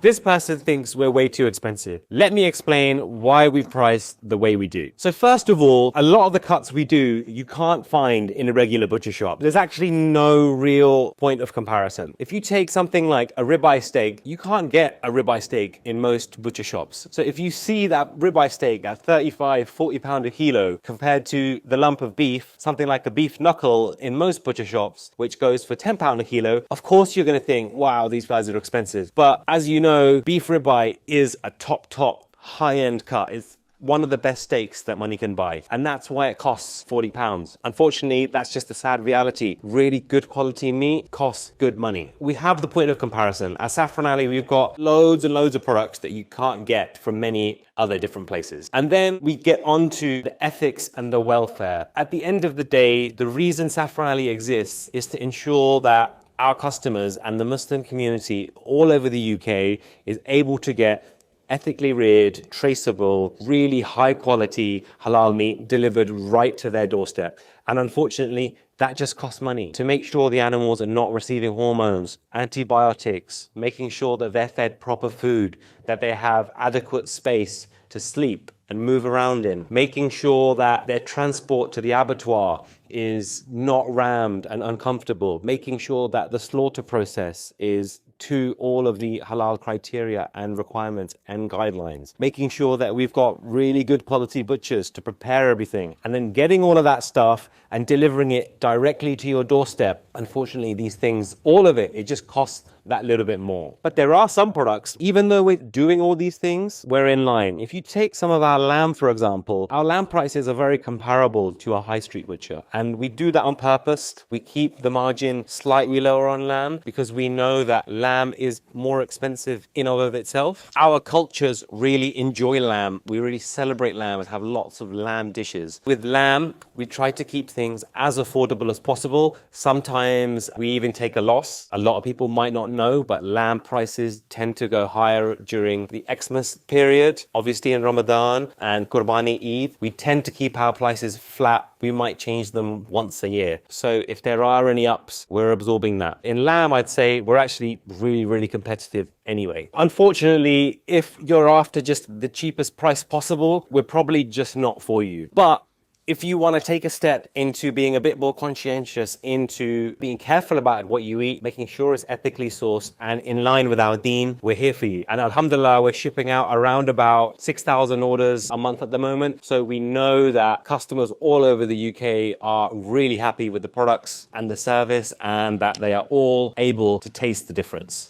This person thinks we're way too expensive. Let me explain why we've priced the way we do. So first of all, a lot of the cuts we do, you can't find in a regular butcher shop. There's actually no real point of comparison. If you take something like a ribeye steak, you can't get a ribeye steak in most butcher shops. So if you see that ribeye steak at 35, 40 pound a kilo compared to the lump of beef, something like a beef knuckle in most butcher shops, which goes for 10 pound a kilo, of course you're going to think, wow, these guys are expensive. But as you know, beef ribeye is a top high-end cut. It's one of the best steaks that money can buy. And that's why it costs 40 pounds. Unfortunately, that's just a sad reality. Really good quality meat costs good money. We have the point of comparison. At Saffron Alley, we've got loads and loads of products that you can't get from many other different places. And then we get on to the ethics and the welfare. At the end of the day, the reason Saffron Alley exists is to ensure that our customers and the Muslim community all over the UK is able to get ethically reared, traceable, really high quality halal meat delivered right to their doorstep. And unfortunately, that just costs money. To make sure the animals are not receiving hormones, antibiotics, making sure that they're fed proper food, that they have adequate space to sleep and move around in, making sure that their transport to the abattoir is not rammed and uncomfortable, making sure that the slaughter process is to all of the halal criteria and requirements and guidelines, making sure that we've got really good quality butchers to prepare everything, and then getting all of that stuff and delivering it directly to your doorstep. Unfortunately, these things, all of it just costs that little bit more. But there are some products, even though we're doing all these things, we're in line. If you take some of our lamb, for example, our lamb prices are very comparable to a high street butcher. And we do that on purpose. We keep the margin slightly lower on lamb because we know that lamb is more expensive in and of itself. Our cultures really enjoy lamb. We really celebrate lamb and have lots of lamb dishes. With lamb, we try to keep things as affordable as possible. Sometimes we even take a loss. A lot of people might not know, but lamb prices tend to go higher during the Xmas period. Obviously in Ramadan and Qurbani Eid, we tend to keep our prices flat. We might change them once a year. So if there are any ups, we're absorbing that. In lamb, I'd say we're actually really competitive anyway. Unfortunately, if you're after just the cheapest price possible, we're probably just not for you. But if you want to take a step into being a bit more conscientious, into being careful about what you eat, making sure it's ethically sourced and in line with our deen, we're here for you. And alhamdulillah, we're shipping out around about 6,000 orders a month at the moment. So we know that customers all over the UK are really happy with the products and the service, and that they are all able to taste the difference.